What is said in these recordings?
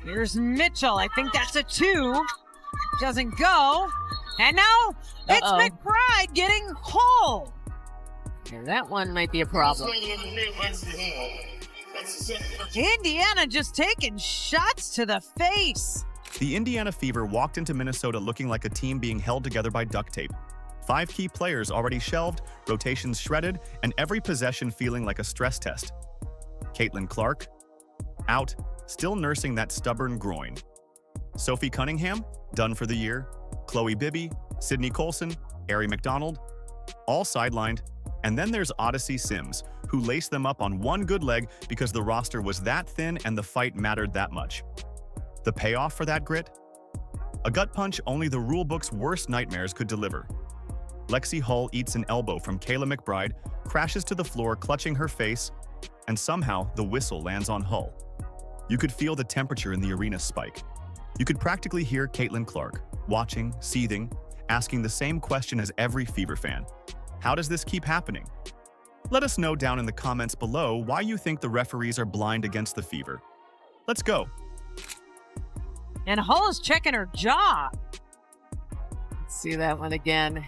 Here's Mitchell. I think that's a 2. Doesn't go. And now it's McBride getting Hull. Yeah, that one might be a problem. Indiana just taking shots to the face. The Indiana Fever walked into Minnesota looking like a team being held together by duct tape. 5 key players already shelved, rotations shredded, and every possession feeling like a stress test. Caitlin Clark, out, still nursing that stubborn groin. Sophie Cunningham, done for the year. Chloe Bibby, Sydney Colson, Ari McDonald, all sidelined. And then there's Odyssey Sims, who laced them up on one good leg because the roster was that thin and the fight mattered that much. The payoff for that grit? A gut punch only the rulebook's worst nightmares could deliver. Lexi Hull eats an elbow from Kayla McBride, crashes to the floor clutching her face, and somehow the whistle lands on Hull. You could feel the temperature in the arena spike. You could practically hear Caitlin Clark, watching, seething, asking the same question as every Fever fan. How does this keep happening? Let us know down in the comments below why you think the referees are blind against the Fever. Let's go. And Hull is checking her jaw. Let's see that one again.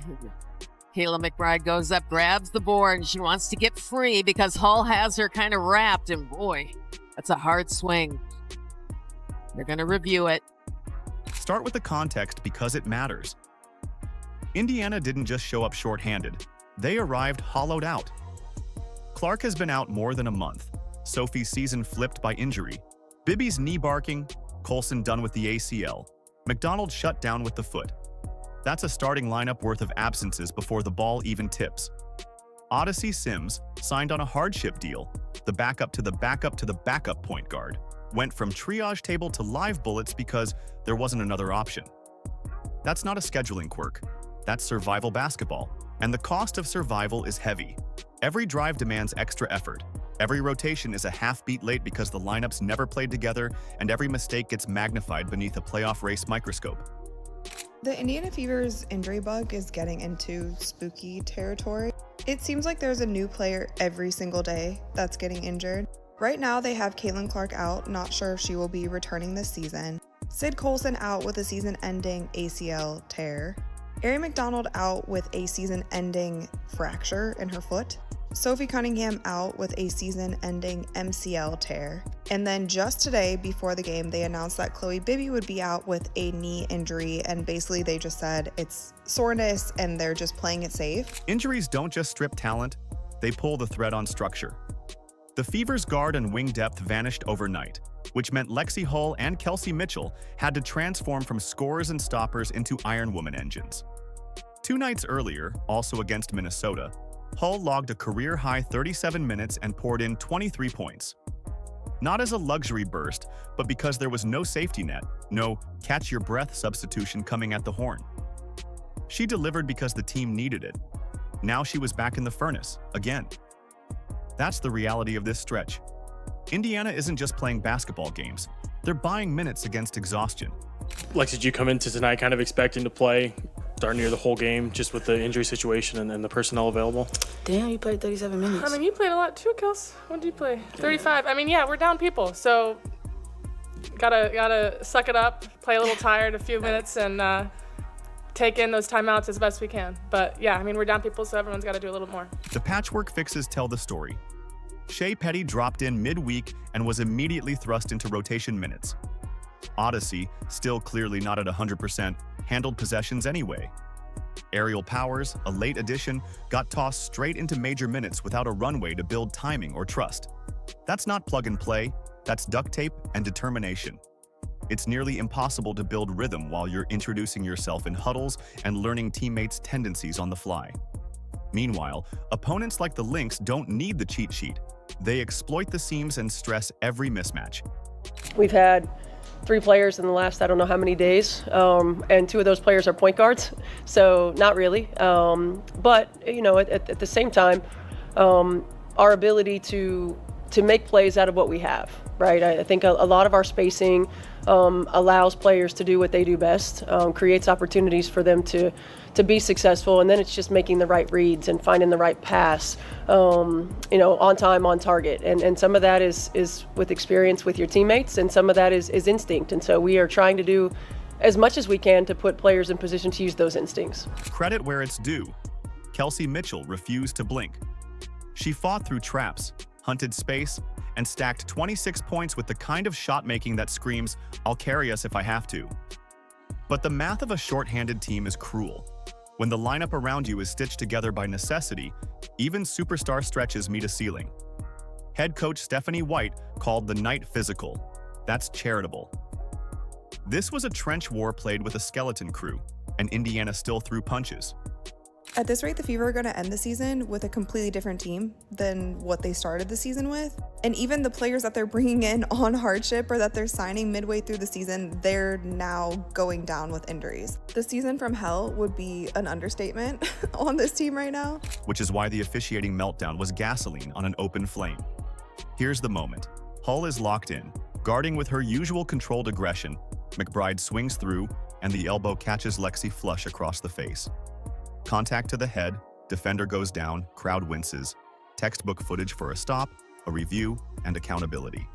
Kayla McBride goes up, grabs the board, and she wants to get free because Hull has her kind of wrapped, and boy, that's a hard swing. They're going to review it. Start with the context because it matters. Indiana didn't just show up short-handed. They arrived hollowed out. Clark has been out more than a month. Sophie's season flipped by injury. Bibby's knee barking. Colson done with the ACL. McDonald shut down with the foot. That's a starting lineup worth of absences before the ball even tips. Odyssey Sims signed on a hardship deal. The backup to the backup to the backup point guard. Went from triage table to live bullets because there wasn't another option. That's not a scheduling quirk. That's survival basketball. And the cost of survival is heavy. Every drive demands extra effort. Every rotation is a half beat late because the lineups never played together, and every mistake gets magnified beneath a playoff race microscope. The Indiana Fever's injury bug is getting into spooky territory. It seems like there's a new player every single day that's getting injured. Right now they have Caitlin Clark out, not sure if she will be returning this season. Sid Colson out with a season-ending ACL tear. Ari McDonald out with a season-ending fracture in her foot. Sophie Cunningham out with a season-ending MCL tear. And then just today, before the game, they announced that Chloe Bibby would be out with a knee injury, and basically they just said it's soreness and they're just playing it safe. Injuries don't just strip talent, they pull the thread on structure. The Fever's guard and wing depth vanished overnight, which meant Lexi Hull and Kelsey Mitchell had to transform from scorers and stoppers into Iron Woman engines. 2 nights earlier, also against Minnesota, Hull logged a career-high 37 minutes and poured in 23 points. Not as a luxury burst, but because there was no safety net, no catch-your-breath substitution coming at the horn. She delivered because the team needed it. Now she was back in the furnace, again. That's the reality of this stretch. Indiana isn't just playing basketball games. They're buying minutes against exhaustion. Lexi, did you come into tonight kind of expecting to play darn near the whole game just with the injury situation and the personnel available? Damn, you played 37 minutes. I mean, you played a lot too, Kels. What did you play? 35. I mean, yeah, we're down people, so gotta suck it up, play a little tired a few minutes, and take in those timeouts as best we can. But yeah, I mean, we're down people, so everyone's got to do a little more. The patchwork fixes tell the story. Shea Petty dropped in midweek and was immediately thrust into rotation minutes. Odyssey, still clearly not at 100%, handled possessions anyway. Aerial Powers, a late addition, got tossed straight into major minutes without a runway to build timing or trust. That's not plug and play, that's duct tape and determination. It's nearly impossible to build rhythm while you're introducing yourself in huddles and learning teammates' tendencies on the fly. Meanwhile, opponents like the Lynx don't need the cheat sheet. They exploit the seams and stress every mismatch. We've had 3 players in the last I don't know how many days, and 2 of those players are point guards, so not really. But you know, at the same time, our ability to make plays out of what we have. right? I think a lot of our spacing allows players to do what they do best, creates opportunities for them to be successful, and then it's just making the right reads and finding the right pass, on time, on target. And some of that is with experience with your teammates, and some of that is instinct. And so we are trying to do as much as we can to put players in position to use those instincts. Credit where it's due. Kelsey Mitchell refused to blink. She fought through traps, hunted space, and stacked 26 points with the kind of shot-making that screams, "I'll carry us if I have to." But the math of a short-handed team is cruel. When the lineup around you is stitched together by necessity, even superstar stretches meet a ceiling. Head coach Stephanie White called the night physical. That's charitable. This was a trench war played with a skeleton crew, and Indiana still threw punches. At this rate, the Fever are going to end the season with a completely different team than what they started the season with. And even the players that they're bringing in on hardship or that they're signing midway through the season, they're now going down with injuries. The season from hell would be an understatement on this team right now. Which is why the officiating meltdown was gasoline on an open flame. Here's the moment. Hull is locked in, guarding with her usual controlled aggression. McBride swings through, and the elbow catches Lexi flush across the face. Contact to the head, defender goes down, crowd winces. Textbook footage for a stop, a review, and accountability.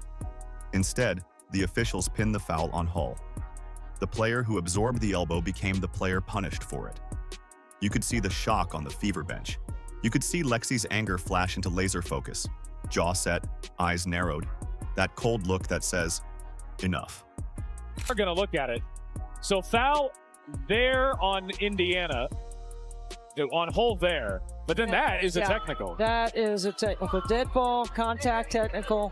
Instead, the officials pin the foul on Hull. The player who absorbed the elbow became the player punished for it. You could see the shock on the Fever bench. You could see Lexi's anger flash into laser focus. Jaw set, eyes narrowed. That cold look that says, enough. We're going to look at it. So foul there on Indiana, on Hull there, but then that is a technical. That is a technical. Dead ball, contact technical.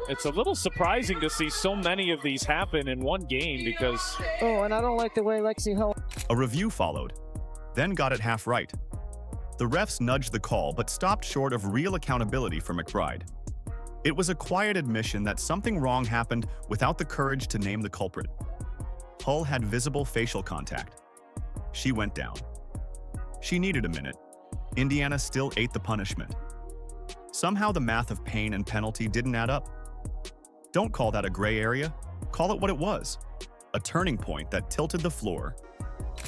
It's a little surprising to see so many of these happen in one game because... Oh, and I don't like the way Lexi Hull... A review followed, then got it half right. The refs nudged the call but stopped short of real accountability for McBride. It was a quiet admission that something wrong happened without the courage to name the culprit. Hull had visible facial contact. She went down. She needed a minute. Indiana still ate the punishment. Somehow the math of pain and penalty didn't add up. Don't call that a gray area. Call it what it was. A turning point that tilted the floor.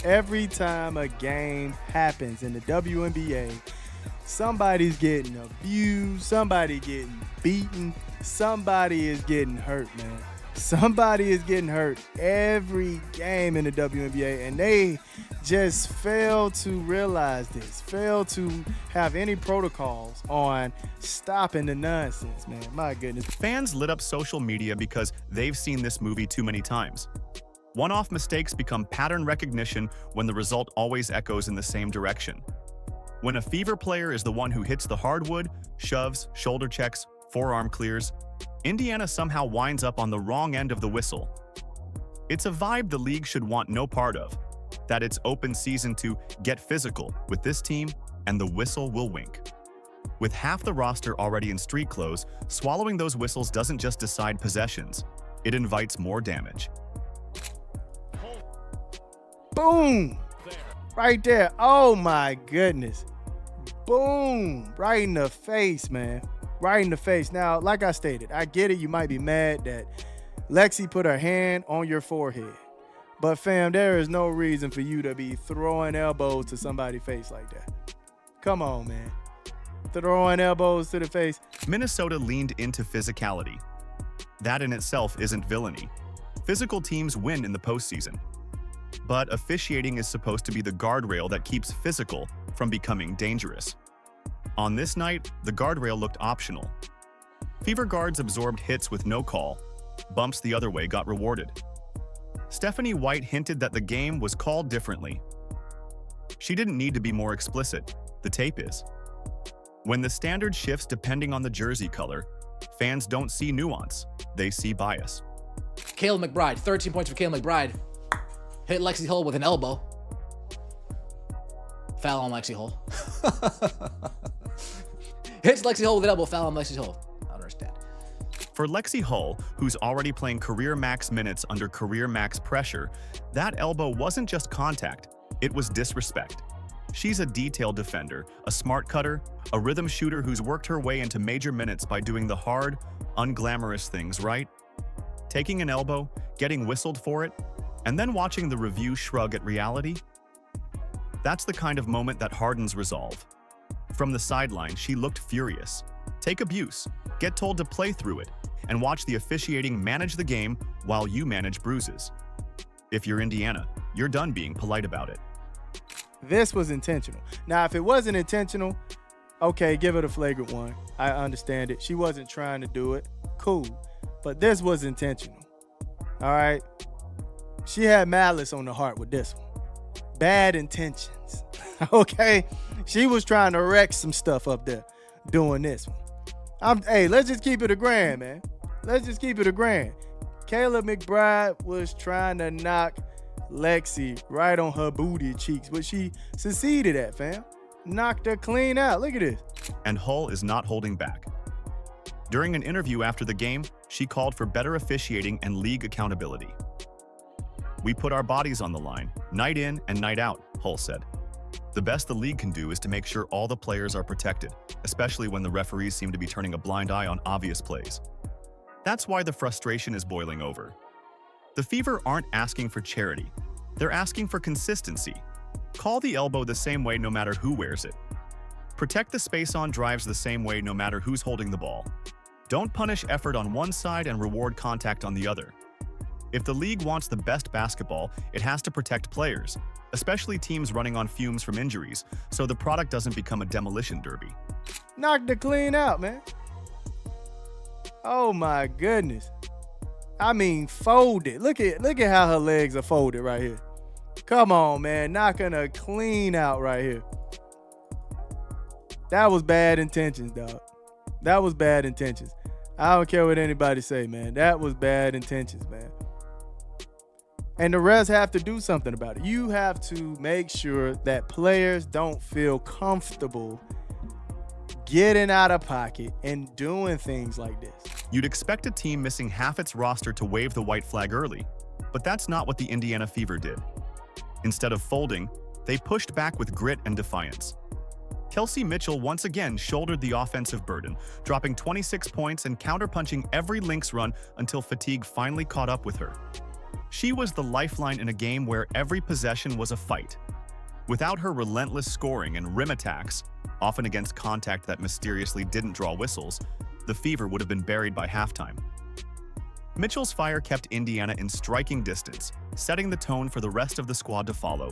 Every time a game happens in the WNBA, somebody's getting abused, somebody getting beaten, somebody is getting hurt, man. Somebody is getting hurt every game in the WNBA, and they just fail to realize this, fail to have any protocols on stopping the nonsense, man. My goodness. Fans lit up social media because they've seen this movie too many times. One-off mistakes become pattern recognition when the result always echoes in the same direction. When a Fever player is the one who hits the hardwood, shoves, shoulder checks, forearm clears, Indiana somehow winds up on the wrong end of the whistle. It's a vibe the league should want no part of, that it's open season to get physical with this team and the whistle will wink. With half the roster already in street clothes, swallowing those whistles doesn't just decide possessions, it invites more damage. Boom! Right there. Oh my goodness. Boom! Right in the face, man. Right in the face. Now, like I stated, I get it. You might be mad that Lexi put her hand on your forehead. But fam, there is no reason for you to be throwing elbows to somebody's face like that. Come on, man. Throwing elbows to the face. Minnesota leaned into physicality. That in itself isn't villainy. Physical teams win in the postseason. But officiating is supposed to be the guardrail that keeps physical from becoming dangerous. On this night, the guardrail looked optional. Fever guards absorbed hits with no call. Bumps the other way got rewarded. Stephanie White hinted that the game was called differently. She didn't need to be more explicit. The tape is. When the standard shifts depending on the jersey color, fans don't see nuance, they see bias. Kayla McBride, 13 points for Kayla McBride. Hit Lexi Hull with an elbow. Foul on Lexi Hull. Hits Lexi Hull with an elbow, foul on Lexi Hull. I don't understand. For Lexi Hull, who's already playing career max minutes under career max pressure, that elbow wasn't just contact, it was disrespect. She's a detailed defender, a smart cutter, a rhythm shooter who's worked her way into major minutes by doing the hard, unglamorous things, right? Taking an elbow, getting whistled for it, and then watching the review shrug at reality? That's the kind of moment that hardens resolve. From the sideline, she looked furious. Take abuse, get told to play through it, and watch the officiating manage the game while you manage bruises. If you're Indiana, you're done being polite about it. This was intentional. Now, if it wasn't intentional, okay, give it a flagrant one. I understand it. She wasn't trying to do it. Cool. But this was intentional. All right? She had malice on the heart with this one. Bad intentions. Okay? She was trying to wreck some stuff up there doing this one. Hey, let's just keep it a grand, man. Let's just keep it a grand. Kayla McBride was trying to knock Lexi right on her booty cheeks, but she succeeded at, fam. Knocked her clean out. Look at this. And Hull is not holding back. During an interview after the game, she called for better officiating and league accountability. "We put our bodies on the line, night in and night out," Hull said. "The best the league can do is to make sure all the players are protected, especially when the referees seem to be turning a blind eye on obvious plays. That's why the frustration is boiling over. The Fever aren't asking for charity. They're asking for consistency. Call the elbow the same way no matter who wears it. Protect the space on drives the same way no matter who's holding the ball. Don't punish effort on one side and reward contact on the other. If the league wants the best basketball, it has to protect players, especially teams running on fumes from injuries, so the product doesn't become a demolition derby." Knocked her clean out, man. Oh my goodness. I mean, folded. Look at how her legs are folded right here. Come on, man. Knocking her clean out right here. That was bad intentions, dog. That was bad intentions. I don't care what anybody say, man. That was bad intentions, man. And the refs have to do something about it. You have to make sure that players don't feel comfortable getting out of pocket and doing things like this. You'd expect a team missing half its roster to wave the white flag early, but that's not what the Indiana Fever did. Instead of folding, they pushed back with grit and defiance. Kelsey Mitchell once again shouldered the offensive burden, dropping 26 points and counterpunching every Lynx run until fatigue finally caught up with her. She was the lifeline in a game where every possession was a fight. Without her relentless scoring and rim attacks, often against contact that mysteriously didn't draw whistles, the Fever would have been buried by halftime. Mitchell's fire kept Indiana in striking distance, setting the tone for the rest of the squad to follow.